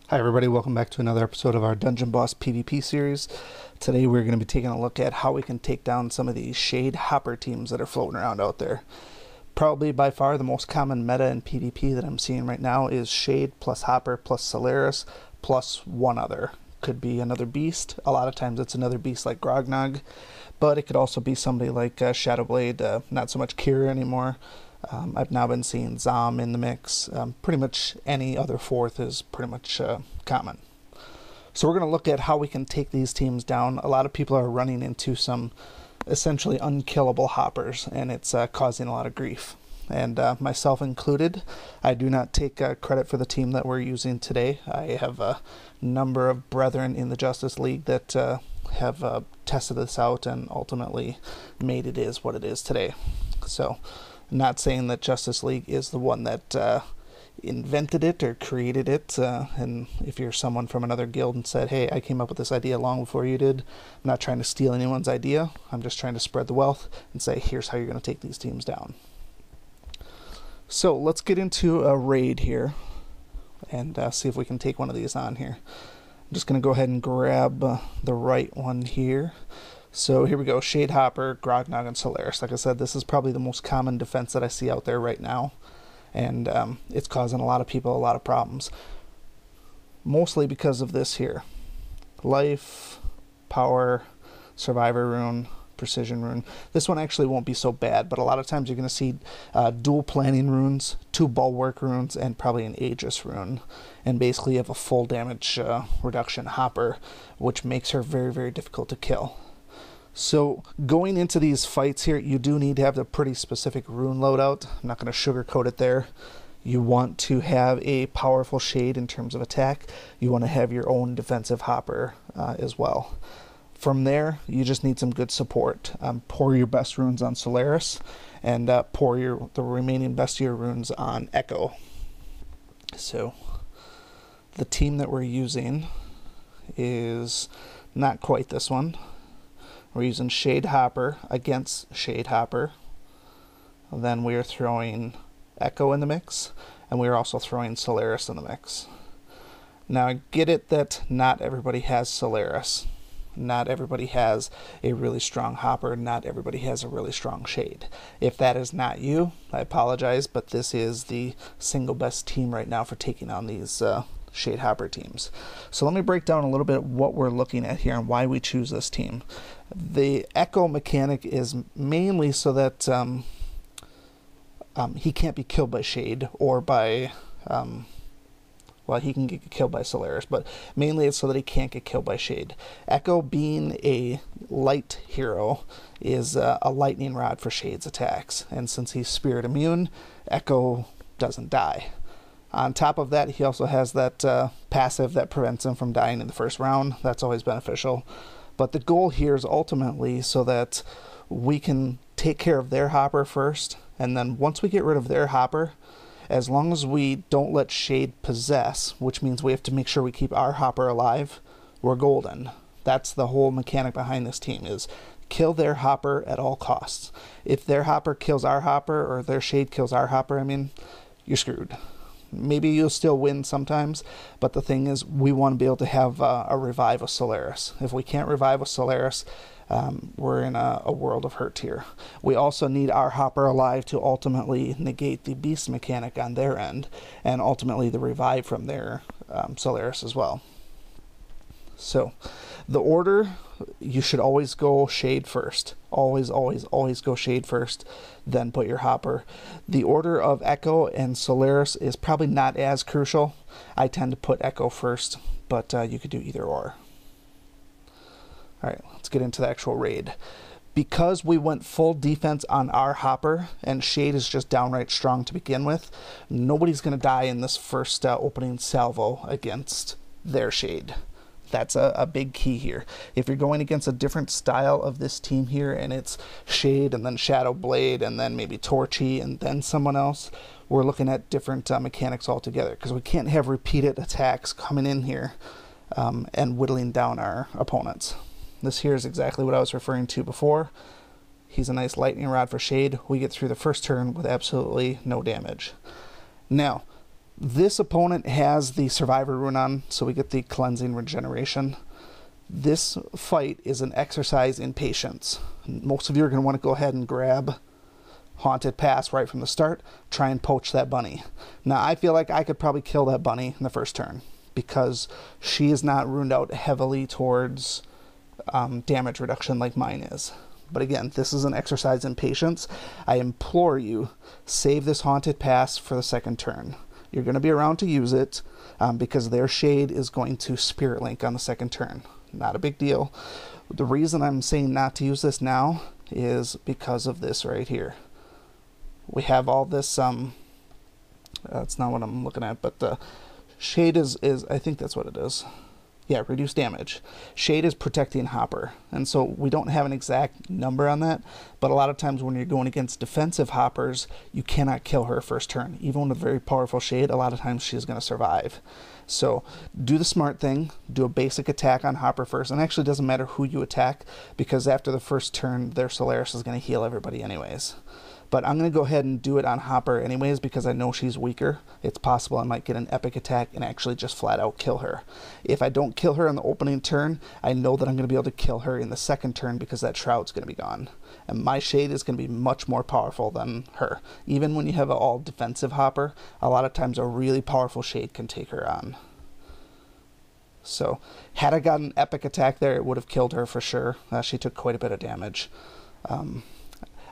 Hi everybody, welcome back to another episode of our Dungeon Boss PvP series. Today we're going to be taking a look at how we can take down some of these Shade Hopper teams that are floating around out there. Probably by far the most common meta in PvP that I'm seeing right now is Shade plus Hopper plus Solaris plus one other. Could be another beast. A lot of times it's another beast like Grognog, but it could also be somebody like Shadowblade, not so much Kira anymore. I've now been seeing Zom in the mix. Pretty much any other fourth is pretty much common. So we're going to look at how we can take these teams down. A lot of people are running into some essentially unkillable hoppers, and it's causing a lot of grief. And myself included, I do not take credit for the team that we're using today. I have a number of brethren in the Justice League that have tested this out and ultimately made it is what it is today. So not saying that Justice League is the one that invented it or created it, and if you're someone from another guild and said, hey, I came up with this idea long before you did, I'm not trying to steal anyone's idea. I'm just trying to spread the wealth and say, here's how you're going to take these teams down. So let's get into a raid here and see if we can take one of these on here. I'm just going to go ahead and grab the right one here. So here we go, Shade Hopper, Grognog, and Solaris. Like I said, this is probably the most common defense that I see out there right now. And it's causing a lot of people a lot of problems. Mostly because of this here. Life, Power, Survivor Rune, Precision Rune. This one actually won't be so bad, but a lot of times you're going to see dual planning runes, 2 Bulwark runes, and probably an Aegis rune. And basically you have a full damage reduction Hopper, which makes her very, very difficult to kill. So going into these fights here, you do need to have a pretty specific rune loadout. I'm not going to sugarcoat it there. You want to have a powerful Shade in terms of attack. You want to have your own defensive Hopper as well. From there, you just need some good support. Pour your best runes on Solaris, and pour the remaining best of your runes on Echo. So the team that we're using is not quite this one. We're using Shade Hopper against Shade Hopper. Then we are throwing Echo in the mix, and we are also throwing Solaris in the mix. Now I get it that not everybody has Solaris. Not everybody has a really strong Hopper. Not everybody has a really strong Shade. If that is not you, I apologize, but this is the single best team right now for taking on these Shade Hopper teams. So let me break down a little bit what we're looking at here and why we choose this team. The Echo mechanic is mainly so that he can't be killed by Shade or by well, he can get killed by Solaris, but mainly it's so that he can't get killed by Shade. Echo, being a light hero, is a lightning rod for Shade's attacks, and since he's spirit immune, Echo doesn't die. On top of that, he also has that passive that prevents him from dying in the first round. That's always beneficial. But the goal here is ultimately so that we can take care of their Hopper first, and then once we get rid of their Hopper, as long as we don't let Shade possess, which means we have to make sure we keep our Hopper alive, we're golden. That's the whole mechanic behind this team, is kill their Hopper at all costs. If their Hopper kills our Hopper, or their Shade kills our Hopper, I mean, you're screwed. Maybe you'll still win sometimes, but the thing is, we want to be able to have a revive of Solaris. If we can't revive a Solaris, we're in a world of hurt here. We also need our Hopper alive to ultimately negate the beast mechanic on their end, and ultimately the revive from their Solaris as well. So the order, you should always go Shade first. Always, always, always go Shade first, then put your Hopper. The order of Echo and Solaris is probably not as crucial. I tend to put Echo first, but you could do either or. Alright, let's get into the actual raid. Because we went full defense on our Hopper, and Shade is just downright strong to begin with, nobody's going to die in this first opening salvo against their Shade. That's a big key here. If you're going against a different style of this team here, and it's Shade and then Shadowblade and then maybe Torchy and then someone else, we're looking at different mechanics altogether, because we can't have repeated attacks coming in here and whittling down our opponents. This here is exactly what I was referring to before. He's a nice lightning rod for Shade. We get through the first turn with absolutely no damage. Now, This opponent has the Survivor rune on, so we get the Cleansing Regeneration. This fight is an exercise in patience. Most of you are going to want to go ahead and grab Haunted Pass right from the start, try and poach that bunny. Now, I feel like I could probably kill that bunny in the first turn, because she is not runed out heavily towards damage reduction like mine is. But again, this is an exercise in patience. I implore you, save this Haunted Pass for the second turn. You're going to be around to use it, because their shade is going to Spirit Link on the second turn. Not a big deal. The reason I'm saying not to use this now is because of this right here. We have all this, that's not what I'm looking at, but the shade is I think that's what it is. Yeah, reduce damage. Shade is protecting Hopper, and so we don't have an exact number on that, but a lot of times when you're going against defensive Hoppers, you cannot kill her first turn. Even with a very powerful shade, a lot of times she's going to survive. So do the smart thing, do a basic attack on Hopper first, and actually doesn't matter who you attack, because after the first turn, their Solaris is going to heal everybody anyways. But I'm going to go ahead and do it on Hopper anyways, because I know she's weaker. It's possible I might get an epic attack and actually just flat out kill her. If I don't kill her on the opening turn, I know that I'm going to be able to kill her in the second turn, because that Shroud's going to be gone. And my shade is going to be much more powerful than her. Even when you have an all defensive Hopper, a lot of times a really powerful shade can take her on. So had I got an epic attack there, it would have killed her for sure. She took quite a bit of damage.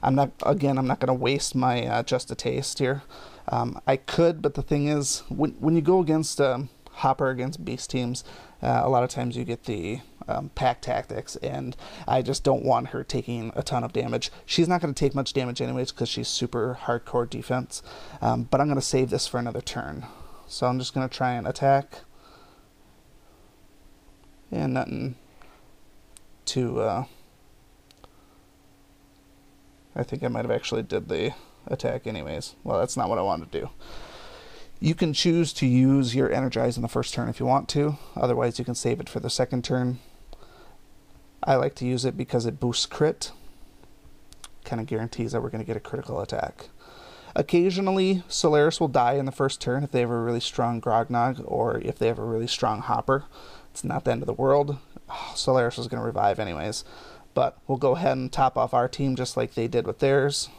I'm not going to waste my Just a Taste here. I could, but the thing is, when you go against Hopper against beast teams, a lot of times you get the pack tactics, and I just don't want her taking a ton of damage. She's not going to take much damage anyways, because she's super hardcore defense, but I'm going to save this for another turn. So I'm just going to try and attack, and nothing to... I think I might have actually did the attack anyways. Well, that's not what I wanted to do. You can choose to use your Energize in the first turn if you want to. Otherwise, you can save it for the second turn. I like to use it because it boosts crit. Kind of guarantees that we're going to get a critical attack. Occasionally, Solaris will die in the first turn if they have a really strong Grognog, or if they have a really strong Hopper. It's not the end of the world. Solaris is going to revive anyways. But we'll go ahead and top off our team just like they did with theirs.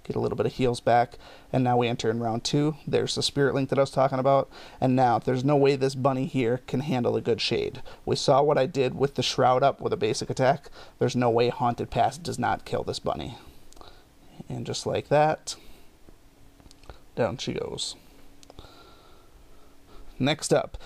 Get a little bit of heals back. And now we enter in round 2. There's the Spirit Link that I was talking about. And now, there's no way this bunny here can handle a good shade. We saw what I did with the Shroud up with a basic attack. There's no way Haunted Pass does not kill this bunny. And just like that, down she goes. Next up,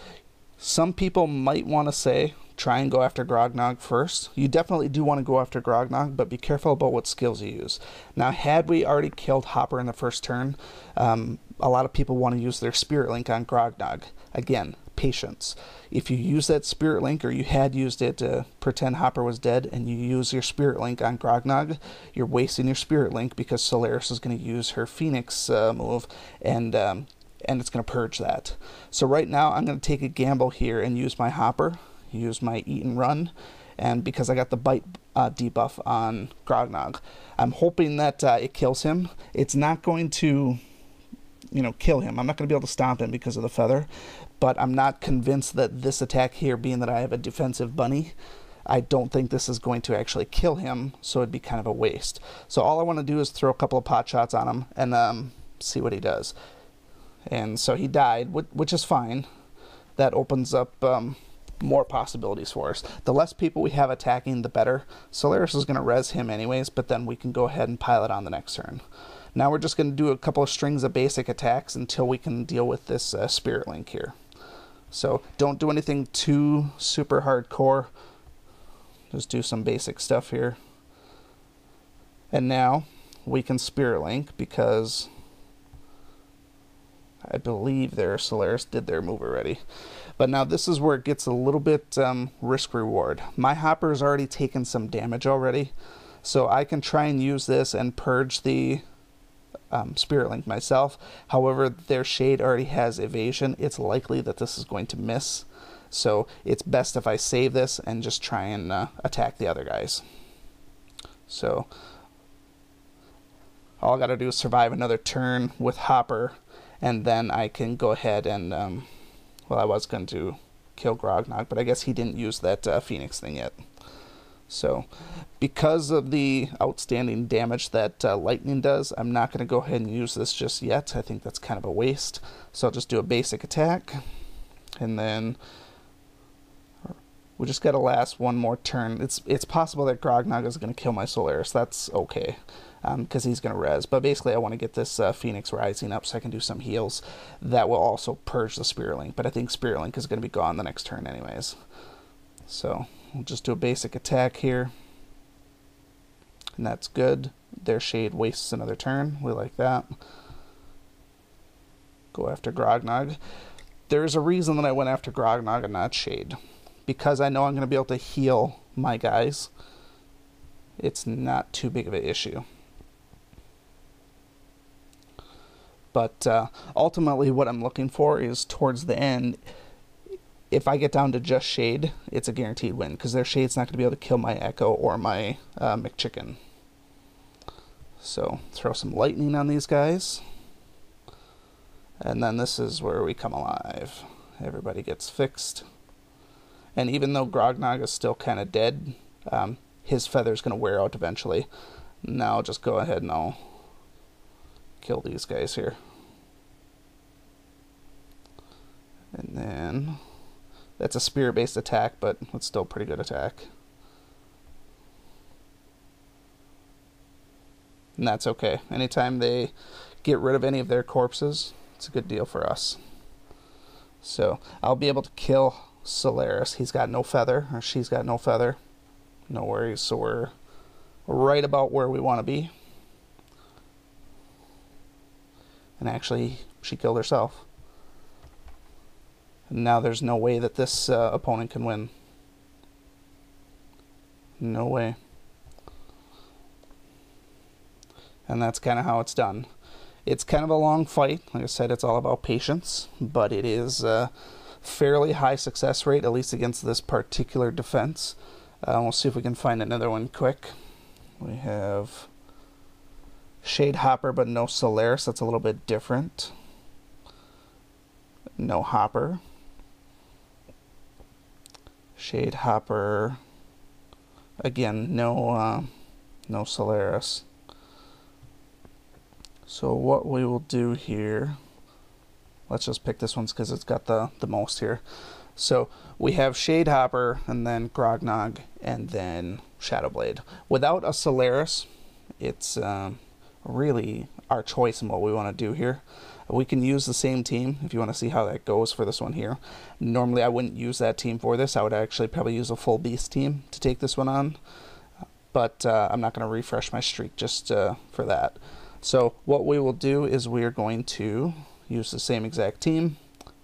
some people might want to say, try and go after Grognog first. You definitely do want to go after Grognog, but be careful about what skills you use. Now, had we already killed Hopper in the first turn, a lot of people want to use their Spirit Link on Grognog. Again, patience. If you use that Spirit Link, or you had used it to pretend Hopper was dead, and you use your Spirit Link on Grognog, you're wasting your Spirit Link, because Solaris is going to use her Phoenix move, and it's going to purge that. So right now, I'm going to take a gamble here and use my Hopper. Use my Eat and Run, and because I got the Bite debuff on Grognog, I'm hoping that it kills him. It's not going to, kill him. I'm not going to be able to stomp him because of the feather, but I'm not convinced that this attack here, being that I have a defensive bunny, I don't think this is going to actually kill him, so it'd be kind of a waste. So all I want to do is throw a couple of pot shots on him and see what he does. And so he died, which is fine. That opens up more possibilities for us. The less people we have attacking, the better. Solaris is going to res him anyways, but then we can go ahead and pile it on the next turn. Now we're just going to do a couple of strings of basic attacks until we can deal with this Spirit Link here. So don't do anything too super hardcore. Just do some basic stuff here. And now we can Spirit Link, because I believe their Solaris did their move already. But now this is where it gets a little bit risk-reward. My Hopper's already taken some damage already, so I can try and use this and purge the Spirit Link myself. However, their shade already has evasion. It's likely that this is going to miss, so it's best if I save this and just try and attack the other guys. So all I gotta do is survive another turn with Hopper, and then I can go ahead and, well, I was going to kill Grognog, but I guess he didn't use that Phoenix thing yet. So, because of the outstanding damage that lightning does, I'm not going to go ahead and use this just yet. I think that's kind of a waste. So I'll just do a basic attack, and then we just got to last one more turn. It's possible that Grognog is going to kill my Solaris. That's okay, because he's going to res. But basically, I want to get this Phoenix rising up so I can do some heals. That will also purge the Spirit Link, but I think Spirit Link is going to be gone the next turn anyways. So we'll just do a basic attack here, and that's good. Their Shade wastes another turn. We like that. Go after Grognog. There's a reason that I went after Grognog and not Shade, because I know I'm going to be able to heal my guys. It's not too big of an issue. But ultimately what I'm looking for is towards the end, if I get down to just Shade, it's a guaranteed win, because their Shade's not going to be able to kill my Echo or my McChicken. So throw some lightning on these guys. And then this is where we come alive. Everybody gets fixed. And even though Grognog is still kind of dead, his feather's going to wear out eventually. Now I'll just go ahead and I'll kill these guys here. And then that's a spear-based attack, but it's still a pretty good attack. And that's okay. Anytime they get rid of any of their corpses, it's a good deal for us. So I'll be able to kill Solaris. He's got no feather, or she's got no feather. No worries. So we're right about where we want to be. And actually, she killed herself. And now there's no way that this opponent can win. No way. And that's kind of how it's done. It's kind of a long fight. Like I said, it's all about patience, but it is a fairly high success rate, at least against this particular defense. We'll see if we can find another one quick. We have Shade Hopper, but no Solaris. That's a little bit different. No Hopper. Shade Hopper. Again, no Solaris. So what we will do here, let's just pick this one because it's got the most here. So we have Shade Hopper, and then Grognog, and then Shadowblade. Without a Solaris, it's really our choice in what we want to do here. We can use the same team if you want to see how that goes for this one here. Normally I wouldn't use that team for this. I would actually probably use a full beast team to take this one on. But I'm not going to refresh my streak just for that. So what we will do is we are going to use the same exact team.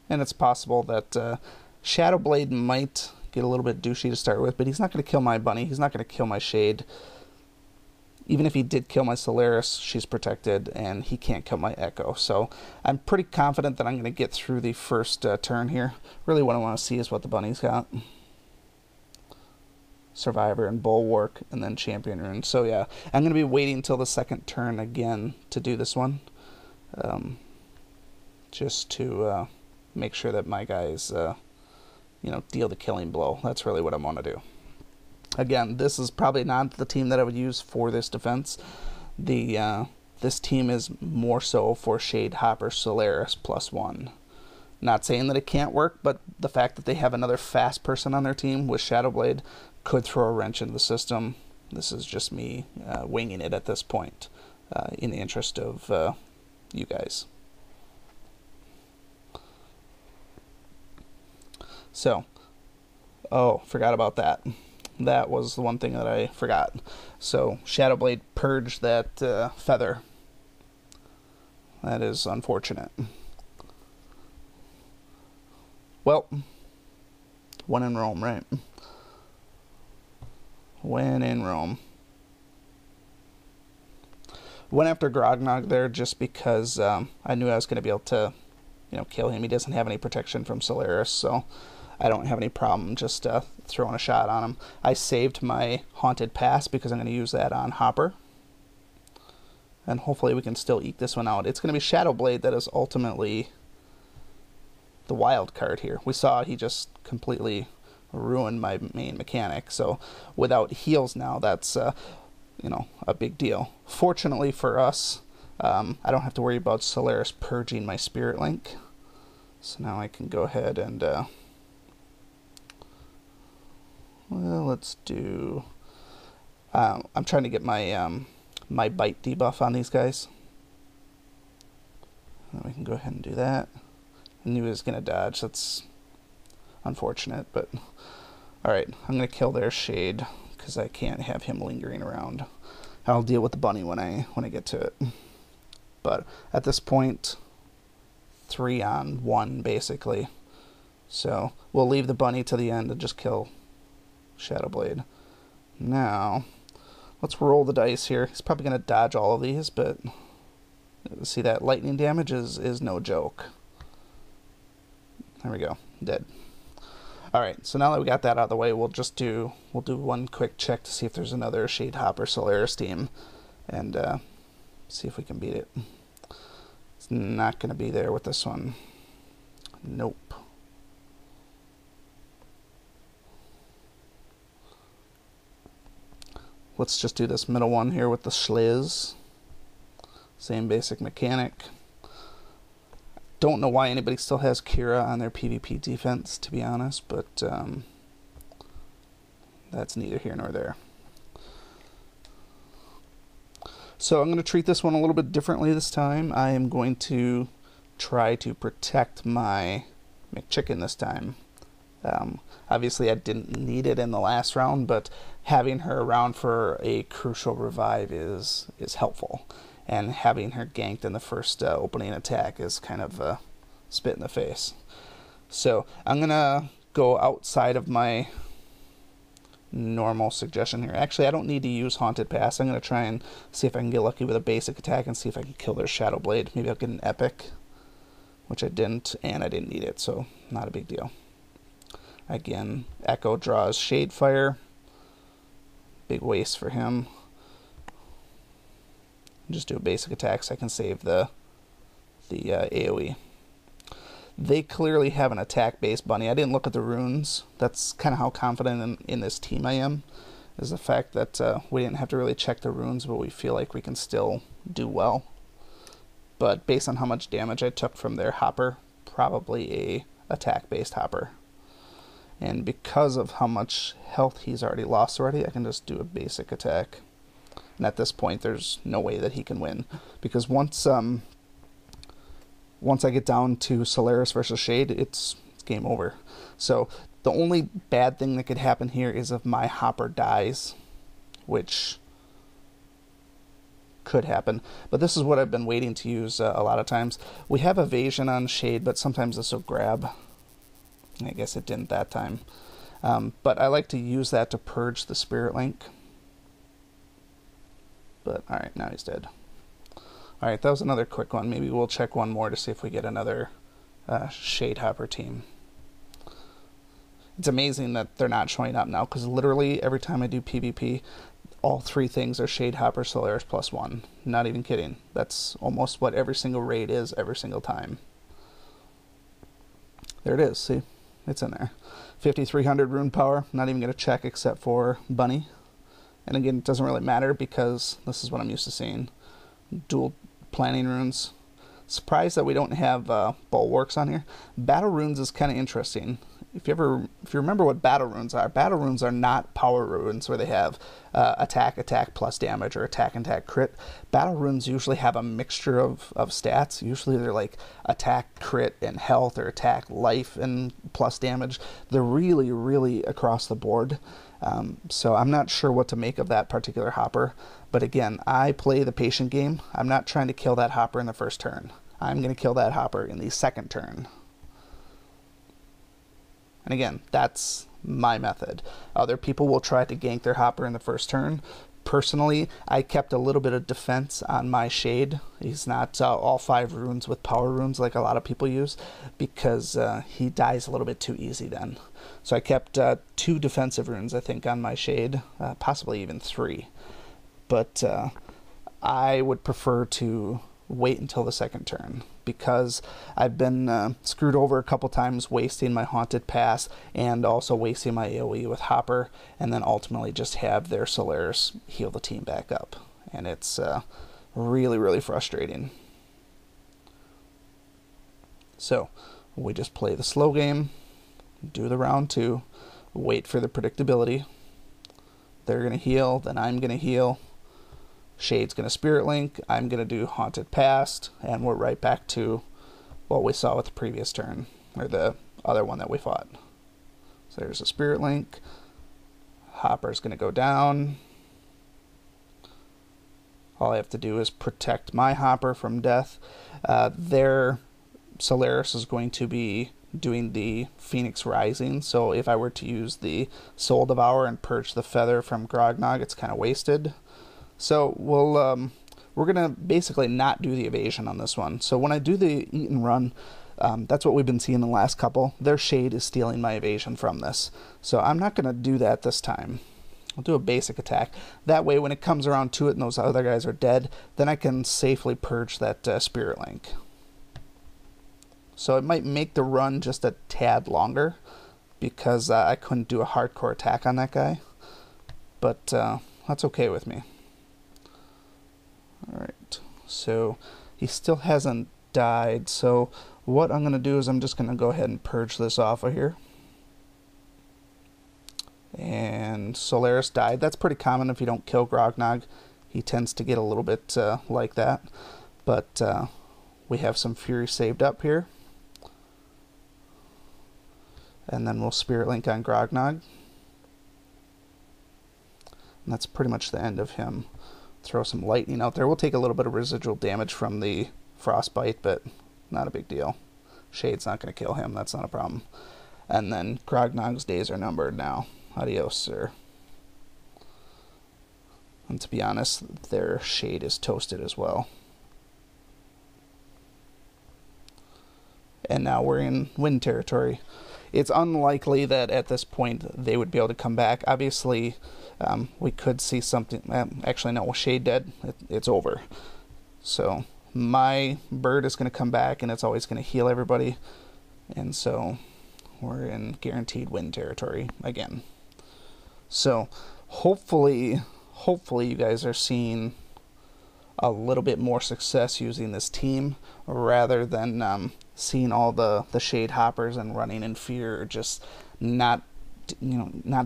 And it's possible that Shadowblade might get a little bit douchey to start with, but he's not going to kill my bunny. He's not going to kill my Shade. Even if he did kill my Solaris, she's protected, and he can't kill my Echo. So I'm pretty confident that I'm going to get through the first turn here. Really what I want to see is what the bunny's got. Survivor and Bulwark, and then Champion Rune. So yeah, I'm going to be waiting until the second turn again to do this one. Just to make sure that my guys, you know, deal the killing blow. That's really what I want to do. Again, this is probably not the team that I would use for this defense. This team is more so for Shade Hopper Solaris +1. Not saying that it can't work, but the fact that they have another fast person on their team with Shadowblade could throw a wrench into the system. This is just me winging it at this point in the interest of you guys. So, oh, forgot about that. That was the one thing that I forgot. So, Shadowblade purged that feather. That is unfortunate. Well, when in Rome, right? When in Rome. Went after Grognog there just because I knew I was going to be able to, you know, kill him. He doesn't have any protection from Solaris, so I don't have any problem just throwing a shot on him. I saved my Haunted Pass because I'm going to use that on Hopper. and hopefully we can still eke this one out. It's going to be Shadow Blade that is ultimately the wild card here. We saw he just completely ruined my main mechanic, so without heals now, that's you know, a big deal. Fortunately for us, I don't have to worry about Solaris purging my Spirit Link, so now I can go ahead and well, let's do I'm trying to get my my bite debuff on these guys. And we can go ahead and do that. I knew he was gonna dodge. That's unfortunate, but alright, I'm gonna kill their Shade because I can't have him lingering around. I'll deal with the bunny when I get to it. But at this point, 3 on 1 basically. So we'll leave the bunny to the end and just kill Shadow Blade. Now let's roll the dice here. He's probably gonna dodge all of these, but see, that lightning damage is no joke. There we go, dead. Alright, so now that we got that out of the way, we'll do one quick check to see if there's another Shade Hopper Solaris team, and see if we can beat it. It's not going to be there with this one. Nope. Let's just do this middle one here with the Schliz. Same basic mechanic. Don't know why anybody still has Kira on their PvP defense, to be honest, but that's neither here nor there. So I'm going to treat this one a little bit differently this time. I am going to try to protect my McChicken this time. Obviously I didn't need it in the last round, but having her around for a crucial revive is helpful. And having her ganked in the first opening attack is kind of a spit in the face. So I'm going to go outside of my normal suggestion here. Actually, I don't need to use Haunted Pass. I'm going to try and see if I can get lucky with a basic attack and see if I can kill their Shadow Blade. Maybe I'll get an epic, which I didn't, and I didn't need it, so not a big deal. Again, Echo draws Shade Fire. Big waste for him. Just do a basic attack so I can save the AoE. They clearly have an attack-based bunny. I didn't look at the runes. That's kind of how confident in this team I am, is the fact that we didn't have to really check the runes, but we feel like we can still do well. But based on how much damage I took from their Hopper, probably a attack-based Hopper. And because of how much health he's already lost already, I can just do a basic attack. And at this point, there's no way that he can win, because once I get down to Solaris versus Shade, it's game over. So the only bad thing that could happen here is if my Hopper dies, which could happen. But this is what I've been waiting to use a lot of times. We have evasion on Shade, but sometimes this will grab. I guess it didn't that time. But I like to use that to purge the Spirit Link. But alright, now he's dead. Alright, that was another quick one. Maybe we'll check one more to see if we get another Shade Hopper team. It's amazing that they're not showing up now, because literally every time I do PvP, all 3 things are Shade Hopper Solaris +1. Not even kidding. That's almost what every single raid is every single time. There it is, see? It's in there. 5,300 rune power. Not even going to check except for Bunny. And again, it doesn't really matter because this is what I'm used to seeing. Dual planning runes. Surprised that we don't have bulwarks on here. Battle runes is kind of interesting. If you remember what battle runes are not power runes where they have attack plus damage or attack crit. Battle runes usually have a mixture of stats. Usually they're like attack crit and health, or attack life and plus damage. They're really across the board. So I'm not sure what to make of that particular Hopper. But again, I play the patient game. I'm not trying to kill that Hopper in the first turn. I'm going to kill that Hopper in the second turn. And again, that's my method. Other people will try to gank their Hopper in the first turn. Personally, I kept a little bit of defense on my Shade. He's not all 5 runes with power runes like a lot of people use, because he dies a little bit too easy then. So I kept 2 defensive runes, I think, on my Shade, possibly even 3. But I would prefer to wait until the second turn, because I've been screwed over a couple times wasting my Haunted Pass and also wasting my AoE with Hopper, and then ultimately just have their Solaris heal the team back up. And it's really, really frustrating. So we just play the slow game, do the round 2, wait for the predictability. They're going to heal, then I'm going to heal. Shade's going to Spirit Link, I'm going to do Haunted Past, and we're right back to what we saw with the previous turn, or the other one that we fought. So there's a Spirit Link. Hopper's going to go down. All I have to do is protect my Hopper from death. Their Solaris is going to be doing the Phoenix Rising, so if I were to use the Soul Devour and purge the feather from Grognog, it's kind of wasted. So we're gonna basically not do the evasion on this one. So when I do the eat and run, that's what we've been seeing the last couple. Their Shade is stealing my evasion from this, so I'm not gonna do that this time. I'll do a basic attack. That way, when it comes around to it and those other guys are dead, then I can safely purge that Spirit Link. So it might make the run just a tad longer, because I couldn't do a hardcore attack on that guy, but that's okay with me. Alright, so he still hasn't died, so what I'm going to do is I'm just going to go ahead and purge this off of here. And Solaris died. That's pretty common if you don't kill Grognog. He tends to get a little bit like that. But we have some Fury saved up here. And then we'll Spirit Link on Grognog. And that's pretty much the end of him. Throw some lightning out there. We'll take a little bit of residual damage from the frostbite, but not a big deal. Shade's not going to kill him. That's not a problem. And then Grognog's days are numbered now. Adios, sir. And to be honest, their Shade is toasted as well. And now we're in wind territory. It's unlikely that at this point they would be able to come back. Obviously, we could see something. Actually, no, with Shade dead, it's over. So my bird is going to come back, and it's always going to heal everybody. And so we're in guaranteed win territory again. So hopefully you guys are seeing a little bit more success using this team, rather than seeing all the Shade Hoppers and running in fear, or just not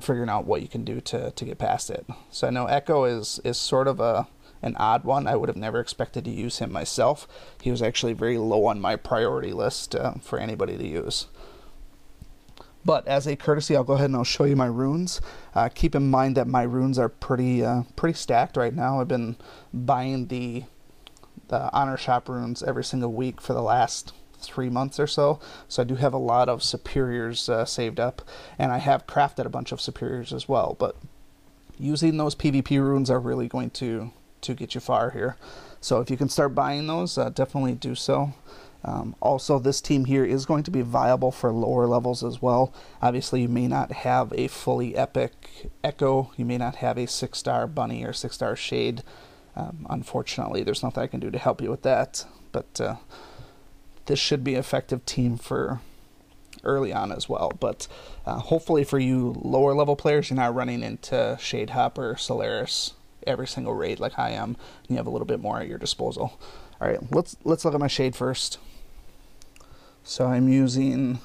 figuring out what you can do to get past it. So I know Echo is sort of an odd one. I would have never expected to use him myself. He was actually very low on my priority list for anybody to use. But as a courtesy, I'll go ahead and I'll show you my runes. Keep in mind that my runes are pretty stacked right now. I've been buying the Honor Shop runes every single week for the last 3 months or so. So I do have a lot of superiors saved up, and I have crafted a bunch of superiors as well. But using those PvP runes are really going to get you far here. So if you can start buying those, definitely do so. Also, this team here is going to be viable for lower levels as well. Obviously, you may not have a fully epic Echo. You may not have a 6-star Bunny or 6-star Shade. Unfortunately, there's nothing I can do to help you with that. But this should be an effective team for early on as well. But hopefully for you lower level players, you're not running into Shade Hopper, Solaris every single raid like I am, and you have a little bit more at your disposal. All right, let's look at my Shade first. So I'm using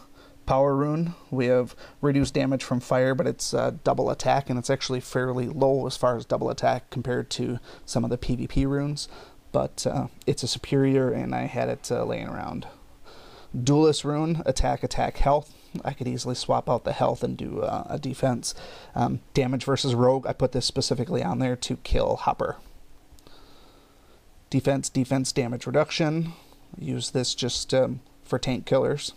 Power Rune. We have reduced damage from fire, but it's double attack, and it's actually fairly low as far as double attack compared to some of the PvP runes. But it's a superior, and I had it laying around. Duelist Rune, attack, health. I could easily swap out the health and do a defense. Damage versus rogue, I put this specifically on there to kill Hopper. Defense, damage reduction. Use this just for tank killers.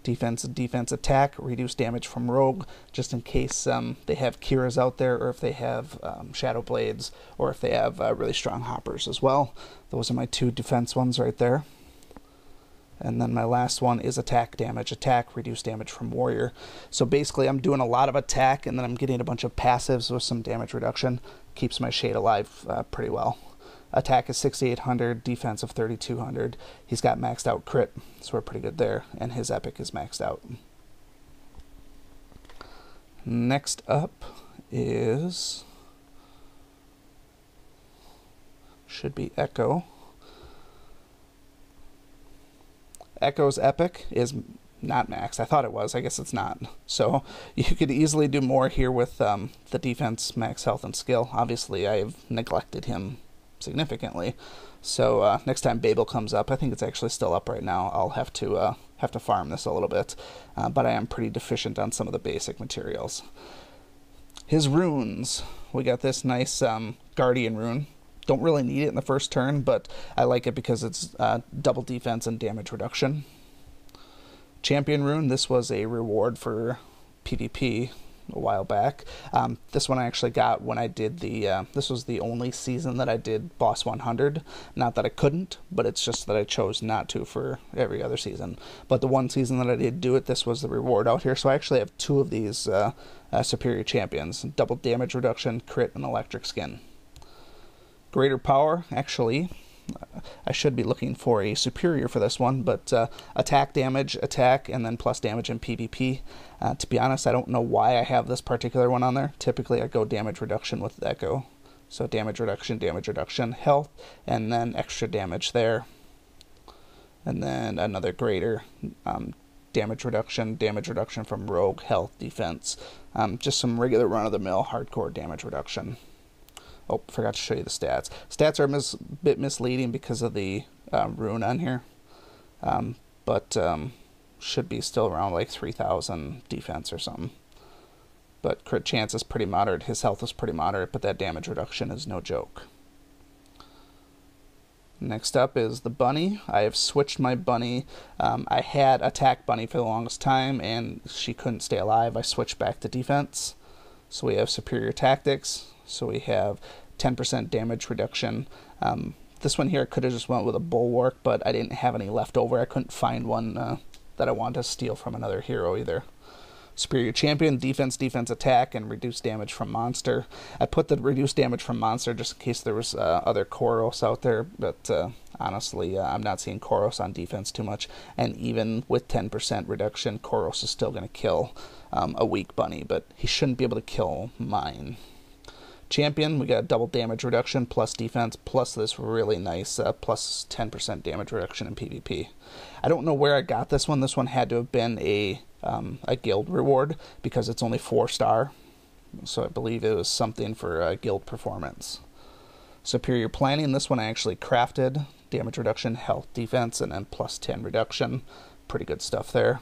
Defense, attack, reduce damage from rogue, just in case they have Kiras out there, or if they have Shadow Blades, or if they have really strong Hoppers as well. Those are my 2 defense ones right there. And then my last one is attack damage. Attack, reduce damage from warrior. So basically I'm doing a lot of attack and then I'm getting a bunch of passives with some damage reduction. Keeps my shade alive pretty well. Attack is 6,800, defense of 3,200. He's got maxed out crit, so we're pretty good there. And his epic is maxed out. Next up is... should be Echo. Echo's epic is not maxed. I thought it was. I guess it's not. So you could easily do more here with the defense, max health, and skill. Obviously, I've neglected him significantly. So next time Babel comes up, I think it's actually still up right now. I'll have to farm this a little bit, but I am pretty deficient on some of the basic materials. His runes, we got this nice Guardian rune. Don't really need it in the first turn, but I like it because it's double defense and damage reduction. Champion rune, this was a reward for PvP a while back. This one I actually got when I did the, this was the only season that I did Boss 100. Not that I couldn't, but it's just that I chose not to for every other season. But the one season that I did do it, this was the reward out here. So I actually have 2 of these superior champions. Double damage reduction, crit, and electric skin. Greater power, actually, I should be looking for a superior for this one, but attack damage, attack, and then plus damage in PvP. To be honest, I don't know why I have this particular one on there. Typically, I go damage reduction with Echo. So damage reduction, health, and then extra damage there. And then another greater damage reduction from rogue, health, defense. Just some regular run-of-the-mill hardcore damage reduction. Oh, forgot to show you the stats. Stats are a bit misleading because of the rune on here. But should be still around like 3,000 defense or something. But crit chance is pretty moderate. His health is pretty moderate, but that damage reduction is no joke. Next up is the bunny. I have switched my bunny. I had attack bunny for the longest time, and she couldn't stay alive. I switched back to defense. So we have superior tactics. So we have 10% damage reduction. This one here could have just went with a bulwark, but I didn't have any left over. I couldn't find one that I wanted to steal from another hero either. Superior champion, defense, attack, and reduce damage from monster. I put the reduce damage from monster just in case there was other Koros out there, but honestly, I'm not seeing Koros on defense too much. And even with 10% reduction, Koros is still going to kill a weak bunny, but he shouldn't be able to kill mine. Champion, we got double damage reduction plus defense plus this really nice plus 10% damage reduction in PvP. I don't know where I got this one. This one had to have been a guild reward because it's only 4-star. So I believe it was something for guild performance. Superior planning, this one I actually crafted. Damage reduction, health, defense, and then plus 10 reduction. Pretty good stuff there.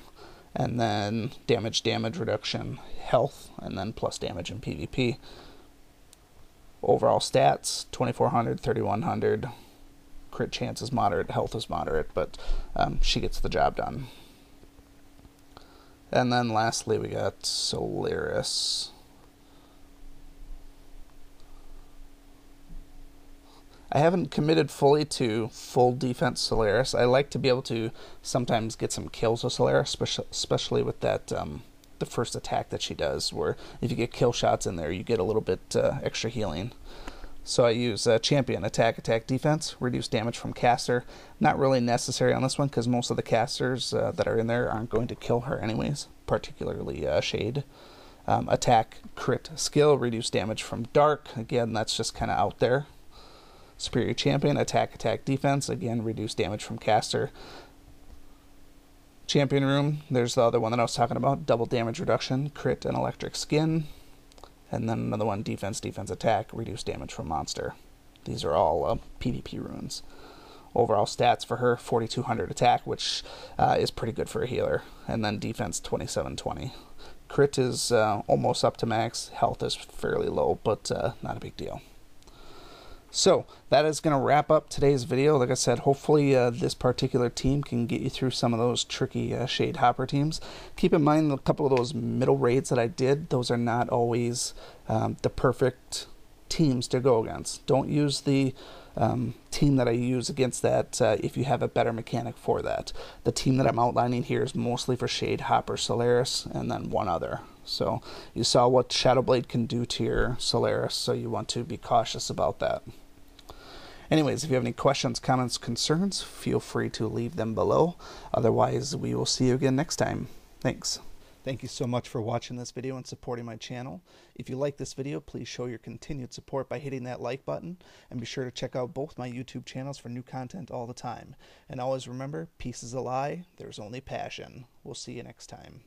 And then damage reduction, health, and then plus damage in PvP. Overall stats, 2,400, 3,100. Crit chance is moderate, health is moderate, but she gets the job done. And then lastly, we got Solaris. I haven't committed fully to full defense Solaris. I like to be able to sometimes get some kills with Solaris, especially with that the first attack that she does, where if you get kill shots in there, you get a little bit extra healing. So I use champion, attack, defense, reduce damage from caster. Not really necessary on this one because most of the casters that are in there aren't going to kill her anyways, particularly Shade. Attack, crit, skill, reduce damage from dark. Again, that's just kind of out there. Superior champion, attack, defense. Again, reduce damage from caster. Champion room, there's the other one that I was talking about. Double damage reduction, crit, and electric skin. And then another one, defense, attack, reduce damage from monster. These are all PvP runes. Overall stats for her, 4,200 attack, which is pretty good for a healer. And then defense, 2,720. Crit is almost up to max. Health is fairly low, but not a big deal. So that is going to wrap up today's video. Like I said, hopefully this particular team can get you through some of those tricky Shade Hopper teams. Keep in mind a couple of those middle raids that I did. Those are not always the perfect teams to go against. Don't use the team that I use against that if you have a better mechanic for that. The team that I'm outlining here is mostly for Shade, Hopper, Solaris, and then one other. So you saw what Shadowblade can do to your Solaris, so you want to be cautious about that. Anyways, if you have any questions, comments, concerns, feel free to leave them below. Otherwise, we will see you again next time. Thanks. Thank you so much for watching this video and supporting my channel. If you like this video, please show your continued support by hitting that like button, and be sure to check out both my YouTube channels for new content all the time. And always remember, peace is a lie, there's only passion. We'll see you next time.